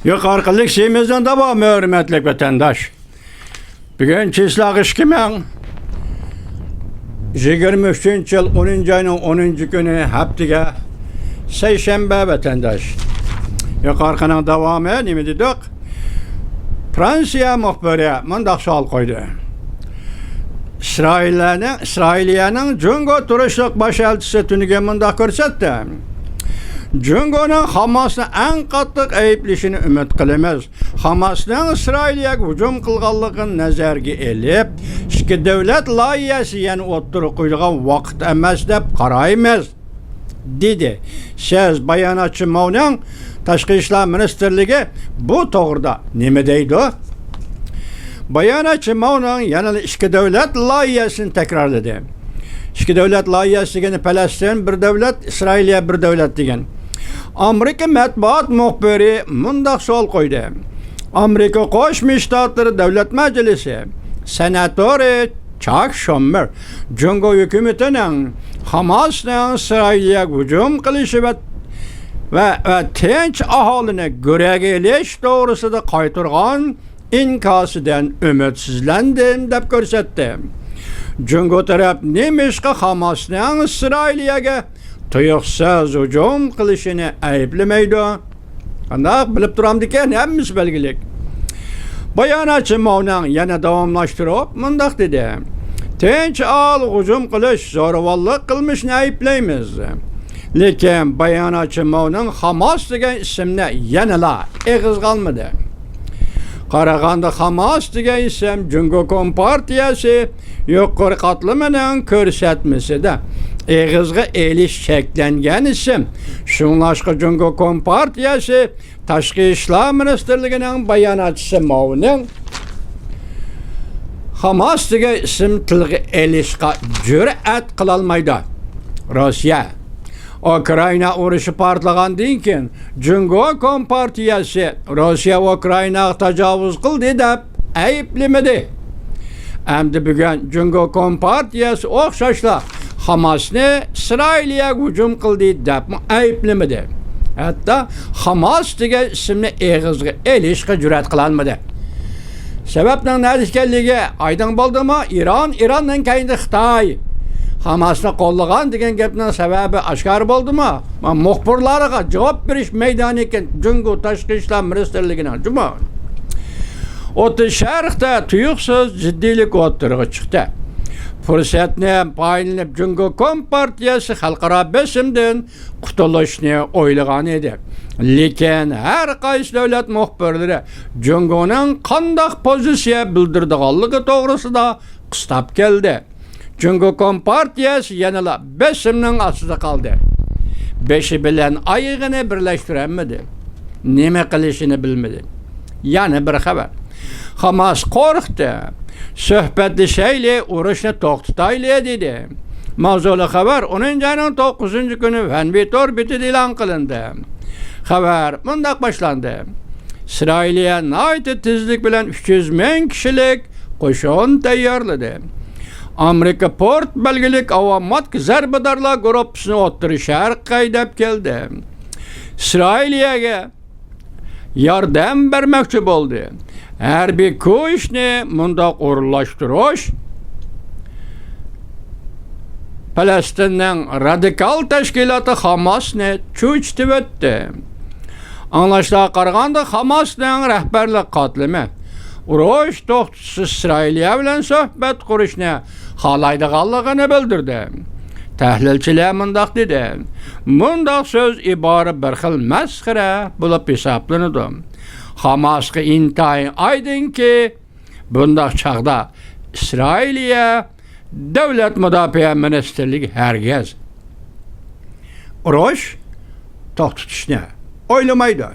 Yukarılık şeyimizden devam hürmetlik vatandaş. Bugün çislak 2023 yıl 10. ayının 10. günü haftiga seyşembe vatandaş. Yukarının devamı nemi dedik? Fransiya muhbiri mundaq sual koydu. İsrailiyanın Cungo turuşluq baş elçisi tünüge mundaq ko'rsatdi. Cungo'nun Hamas'ni en qattiq ayıplashini umid qilamiz. Hamasning İsrailiyaga hujum qilganligini nazarga elib, ikki davlat loyihasi yana o'ttirib qo'yilgan vaqt emas deb qaraymiz, dedi. Siz bayonotchi Mavning Tashqi ishlar ministrligi bu to'g'rida nima deydi? Bayonotchi Mavning yana ikki davlat loyihasini takrorladi. İki devlet loyihasi degani Falastin bir devlet, İsrailiya bir devlet degan. Amerika matbuot muxbiri mundaq savol qo'ydi. Amerika Qo'shma Shtatlari Davlat Majlisi senatori Chuck Schumer Jungo hukumatining Hamasning İsrailiyaga hujum qilishi va tinch aholini go'raga elish to'g'risida qaytargan inkosidan umidsizlandim deb ko'rsatdi. Jungo taraf nemishqa Hamasning İsrailiyaga tuyuqsiz hujum qilishini ayblamaydi. Qanday bilib turamdikan, hammamiz belgilik. Bayonotchi Mavning yana davomlashtirib mundaq dedi. Tinch aholi hujum qilish, zo'ravonlik qilmishni ayblaymiz. Lekin bayonotchi Mavning Hamas degan ismni yanala eg'iz qolmadi. Qaraganda Hamas degan ism Jungo Kompartiyasi yuqori qatlamining ko'rsatmasida eg'izga elish cheklangan ism. Shunlashqa Jungo Kompartiyasi Tashqi ishlar ministrligining bayonotchisi Mavning Hamas degan ism tilga elishga jur'at qila olmaydi. Rossiya Ukrayna urushi portlagandan keyin Jungo Kompartiyasi Rossiya Ukraynaga tajovuz qildi deb ayblamadi. Endi bugun Jungo Kompartiyasi o'xshashla Hamasni İsrailiyaga hujum qildi deb ayblamadi. Hatto Hamas degan ismni eg'izga elishga jur'at qila olmadi. Sababning nima ekanligi aydin bo'ldimi? Irondan keyin Xitoy Hamasni qo'llagan degan gapning sababi oshkor bo'ldimi? Muxbirlarga javob berish maydoni ekan Jungo Tashqi ishlar ministrligining juma. O'ti sharqda tuyuqsiz jiddiylik o'tirg'i chiqdi. Fursatni paylanib Jungo Kompartiyasi xalqaro besimdan qutulishni o'ylagan edi. Lekin har qaysi davlat muxbirlari Jungoning qanday pozitsiya bildirganligi to'g'risida qistab keldi. Jungo Kompartiyasi yanala besimning ostida qoldi. Beshi bilan oyog'ini birlashtirolmadi. Nima qilishini bilmadi. Yana bir xabar. Hamas qo'rqdi. Suhbatlashayli, urushni to'xtatayli dedi. Mavzuli xabar 10 ayning 9 kuni Vanbit orbitida e'lon qilindi. Xabar mundaq boshlandi. İsrailiya nayt tezlik bilan 300 ming kishilik qo'shin tayyorladi. Amerika port belgilik avomat zarbadarlar guruhini o'ttirishar qaydab keldi. İsrailiyaga yordam bermoqchi bo'ldi. Harbiy kuchni mundaq o'rinlashtirish Falastinning radikal tashkiloti Hamasni cho'chitib o'tdi. Anglashlarga qaraganda Hamasning rahbarlik qatlami urush to'xtashsiz İsrailiya bilan suhbat qurishni xohlaydiganligini bildirdi. Tahlilchilar mundaq dedi. Mundaq so'z ibora bir xil masxara bo'lib hisoblanadi. Hamasga intayin aydınki bundaq chaqda İsrailiya Davlat Mudofaa Ministrligi hargiz urush to'xtatishni o'ylamaydi.